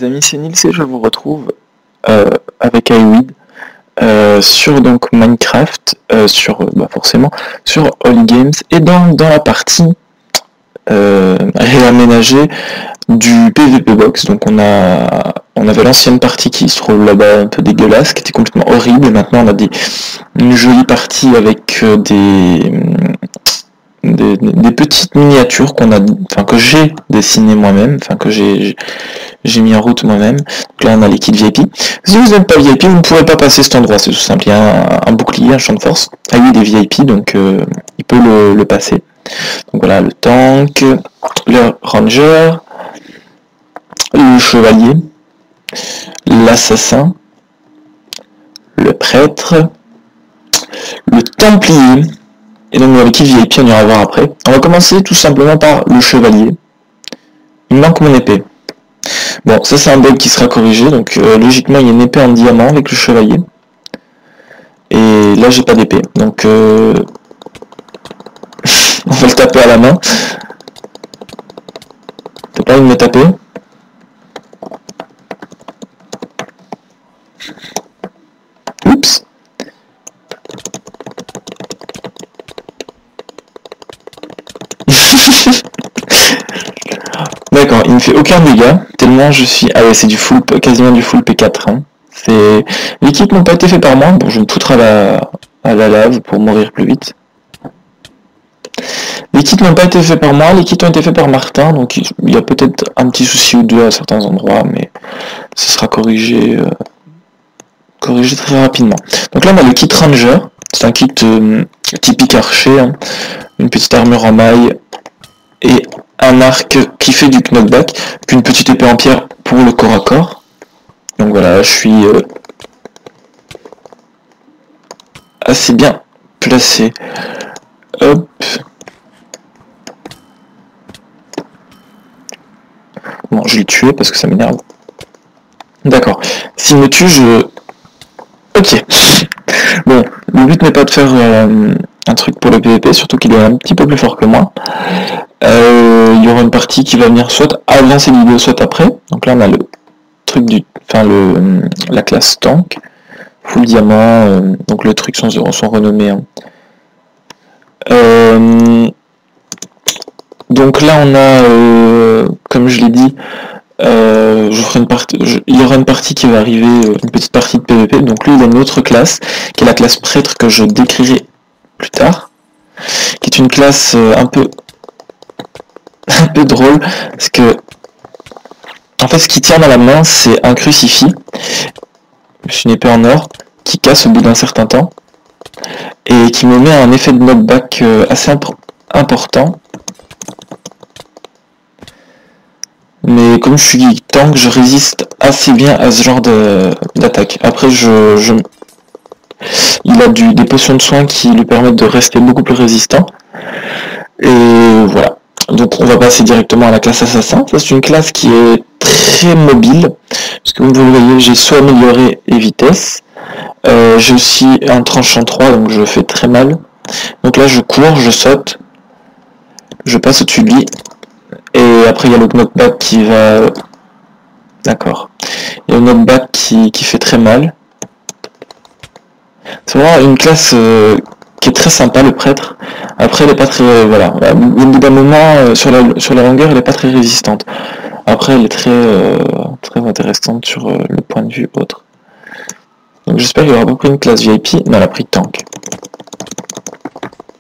Les amis, c'est Nils et je vous retrouve avec iWeed sur donc Minecraft, forcément sur All Games et dans la partie réaménagée du PvP Box. Donc on avait l'ancienne partie qui se trouve là-bas un peu dégueulasse, qui était complètement horrible, et maintenant on a une jolie partie avec des petites miniatures que j'ai dessinées moi-même, que j'ai mis en route moi-même. Donc là on a les kits VIP. Si vous n'êtes pas VIP, vous ne pourrez pas passer cet endroit, c'est tout simple. Il y a un bouclier, un champ de force. Ah oui, des VIP, donc il peut le passer. Donc voilà, le tank, le ranger, le chevalier, l'assassin, le prêtre, le templier. Et donc avec qui VIP, on ira voir après. On va commencer tout simplement par le chevalier. Il me manque mon épée. Bon, ça c'est un bug qui sera corrigé, donc logiquement il y a une épée en diamant avec le chevalier. Et là j'ai pas d'épée, donc on va le taper à la main. T'as pas envie de me taper? Oups. D'accord, il ne fait aucun dégât, tellement je suis... Ah ouais, c'est quasiment du full P4. Hein. Les kits n'ont pas été faits par moi, bon je vais me foutre à la lave pour mourir plus vite. Les kits n'ont pas été faits par moi, les kits ont été faits par Martin, donc il y a peut-être un petit souci ou deux à certains endroits, mais ce sera corrigé très rapidement. Donc là on a le kit Ranger, c'est un kit typique archer, hein. Une petite armure en maille et un arc qui fait du knockback, puis une petite épée en pierre pour le corps à corps. Donc voilà, je suis assez bien placé. Hop. Bon, je vais le tuer parce que ça m'énerve. D'accord. S'il me tue, Ok. Bon, le but n'est pas de faire un truc pour le PvP, surtout qu'il est un petit peu plus fort que moi. Il y aura une partie qui va venir soit avant cette vidéo, soit après. Donc là on a le truc la classe tank, full diamant, donc le truc sont renommés. Hein. Donc là on a, comme je l'ai dit, il y aura une partie qui va arriver, une petite partie de PvP. Donc lui il a une autre classe, qui est la classe prêtre que je décrirai plus tard, qui est une classe un peu drôle, parce que en fait ce qu'il tient dans la main c'est un crucifix, c'est une épée en or qui casse au bout d'un certain temps et qui me met un effet de knockback assez important. Mais comme je suis tank, je résiste assez bien à ce genre d'attaque. Après il a des potions de soins qui lui permettent de rester beaucoup plus résistant. Et voilà. Donc on va passer directement à la classe assassin. Ça c'est une classe qui est très mobile, parce que comme vous le voyez, j'ai soit amélioré et vitesse, j'ai aussi un tranchant 3, donc je fais très mal. Donc là je cours, je saute, je passe au-dessus de lui, et après il y a le knockback qui va... D'accord. Il y a le knockback qui fait très mal. C'est vraiment une classe qui est très sympa, le prêtre. Après elle est pas très... voilà. Au bout d'un moment, sur la longueur, elle est pas très résistante. Après elle est très intéressante sur le point de vue autre. Donc j'espère qu'il y aura pas pris une classe VIP, mais elle a pris tank.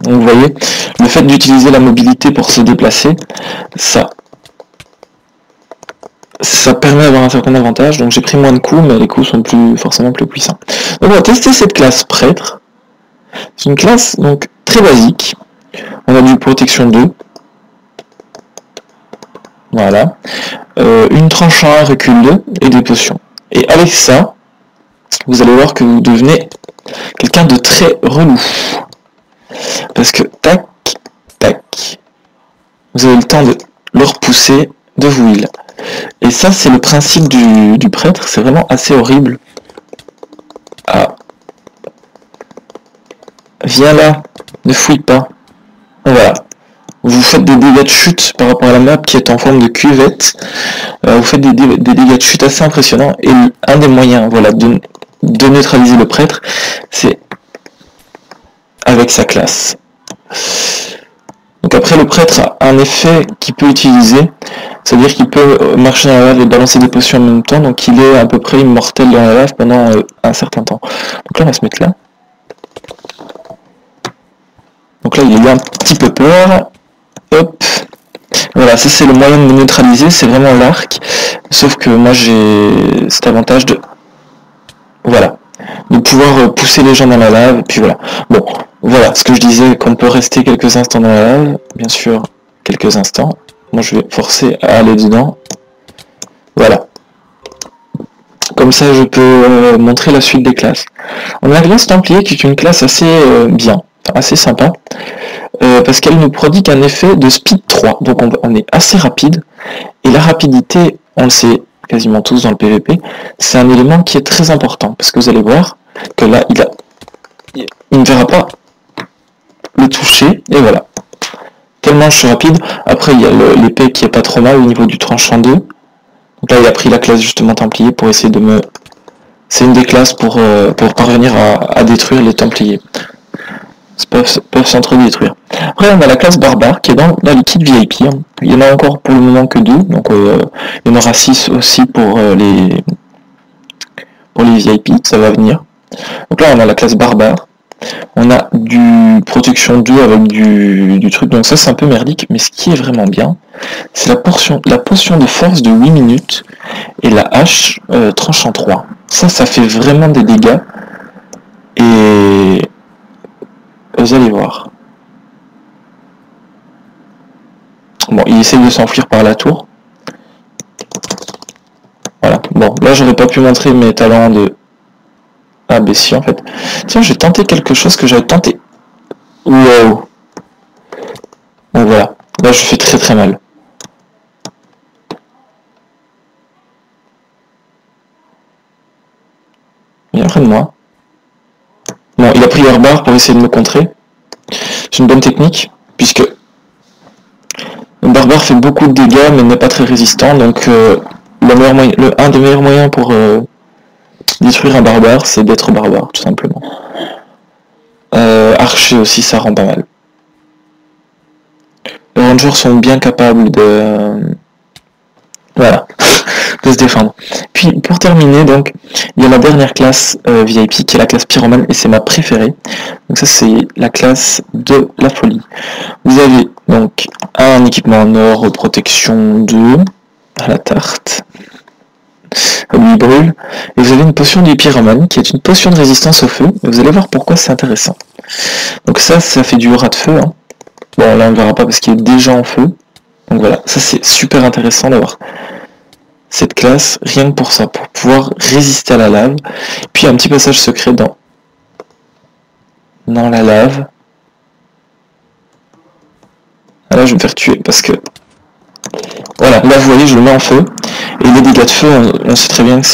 Donc vous voyez, le fait d'utiliser la mobilité pour se déplacer, ça permet d'avoir un certain avantage. Donc j'ai pris moins de coups, mais les coups sont forcément plus puissants. Donc on va tester cette classe prêtre. C'est une classe donc très basique. On a du protection 2. Voilà. Une tranchant 1, recul 2 et des potions. Et avec ça, vous allez voir que vous devenez quelqu'un de très relou. Parce que tac, tac, vous avez le temps de le repousser, de vous heal. Et ça c'est le principe du prêtre, c'est vraiment assez horrible. Ah. Viens là, ne fouille pas. Voilà. vous faites des dégâts de chute par rapport à la map qui est en forme de cuvette. Vous faites des dégâts de chute assez impressionnants. Et un des moyens, voilà, de neutraliser le prêtre, c'est avec sa classe. Donc après, le prêtre a un effet qu'il peut utiliser, c'est-à-dire qu'il peut marcher dans la lave et balancer des potions en même temps, donc il est à peu près immortel dans la lave pendant un certain temps. Donc là, on va se mettre là. Donc là, il a eu un petit peu peur. Hop. Voilà, ça c'est le moyen de me neutraliser, c'est vraiment l'arc. Sauf que moi, j'ai cet avantage de... Voilà. De pouvoir pousser les gens dans la lave, et puis voilà. Bon, voilà, ce que je disais, qu'on peut rester quelques instants dans la lave, bien sûr, quelques instants. Moi, je vais forcer à aller dedans. Voilà. Comme ça, je peux montrer la suite des classes. On a la classe Templier, qui est une classe assez bien, assez sympa, parce qu'elle nous prodigue un effet de speed 3, donc on est assez rapide, et la rapidité, on le sait quasiment tous dans le PVP, c'est un élément qui est très important, parce que vous allez voir que là, il ne verra pas le toucher, et voilà. Tellement je suis rapide. Après, il y a l'épée qui est pas trop mal au niveau du tranchant 2. Donc là, il a pris la classe justement Templier pour essayer de me... C'est une des classes pour parvenir à détruire les Templiers. Ils peuvent s'entre-détruire. Après, on a la classe Barbare qui est dans la liquide VIP. Il y en a encore pour le moment que 2. Donc il y en aura 6 aussi pour les VIP. Ça va venir. Donc là, on a la classe Barbare. On a du protection 2 avec du truc, donc ça c'est un peu merdique, mais ce qui est vraiment bien, c'est la potion de force de 8 minutes et la hache tranchant 3. Ça fait vraiment des dégâts, et vous allez voir. Bon, il essaie de s'enfuir par la tour. Voilà, bon, là j'aurais pas pu montrer mes talents de... Ah ben si en fait. Tiens, j'ai tenté quelque chose que j'avais tenté. Wow. Donc voilà. Là je fais très très mal. Il est près de moi. Bon, il a pris Barbare pour essayer de me contrer. C'est une bonne technique, puisque le Barbare fait beaucoup de dégâts mais n'est pas très résistant, donc un des meilleurs moyens pour détruire un barbare, c'est d'être barbare, tout simplement. Archer aussi, ça rend pas mal. Les rangers sont bien capables de... Voilà, de se défendre. Puis, pour terminer, donc, il y a la dernière classe VIP, qui est la classe Pyromane, et c'est ma préférée. Donc ça, c'est la classe de la folie. Vous avez, donc, un équipement en or, protection 2, à la tarte. Lui brûle, et vous avez une potion du pyromane qui est une potion de résistance au feu, et vous allez voir pourquoi c'est intéressant. Donc ça fait du aura de feu, hein. Bon là on ne verra pas parce qu'il est déjà en feu, donc voilà, ça c'est super intéressant d'avoir cette classe, rien que pour ça, pour pouvoir résister à la lave. Puis un petit passage secret dans la lave. Ah, là je vais me faire tuer parce que voilà, là vous voyez je le mets en feu. Et les dégâts de feu, on sait très bien que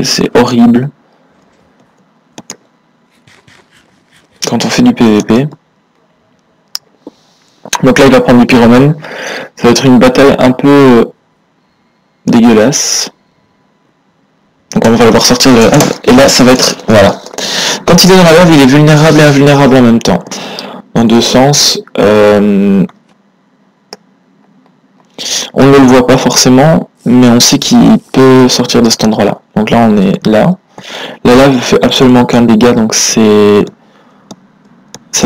c'est horrible quand on fait du PVP. Donc là il va prendre du pyromane. Ça va être une bataille un peu dégueulasse. Donc on va devoir sortir de la lave. Et là ça va être... Voilà. Quand il est dans la lave, il est vulnérable et invulnérable en même temps. Dans deux sens. On ne le voit pas forcément, mais on sait qu'il peut sortir de cet endroit-là. Donc là, on est là. La lave ne fait absolument aucun dégât, donc ça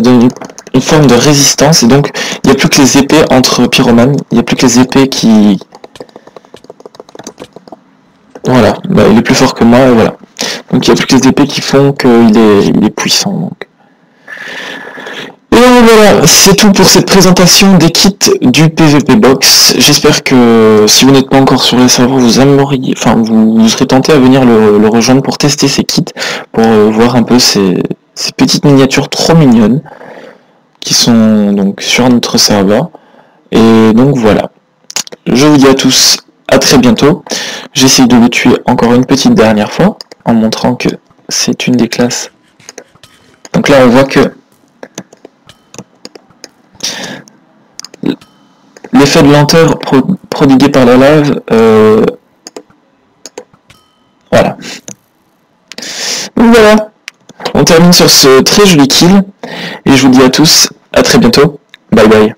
donne une forme de résistance, et donc il n'y a plus que les épées entre pyromanes, il n'y a plus que les épées qui... Voilà, bah, il est plus fort que moi, et voilà. Donc il n'y a plus que les épées qui font qu'il est puissant. Donc. Et voilà, c'est tout pour cette présentation des kits du PVP Box. J'espère que si vous n'êtes pas encore sur les serveurs, vous serez tenté à venir le rejoindre pour tester ces kits, pour voir un peu ces petites miniatures trop mignonnes qui sont donc sur notre serveur. Et donc voilà. Je vous dis à tous à très bientôt. J'essaie de le tuer encore une petite dernière fois en montrant que c'est une des classes. Donc là on voit que l'effet de lenteur prodigué par la lave, voilà. Donc voilà, on termine sur ce très joli kill, et je vous dis à tous, à très bientôt, bye bye.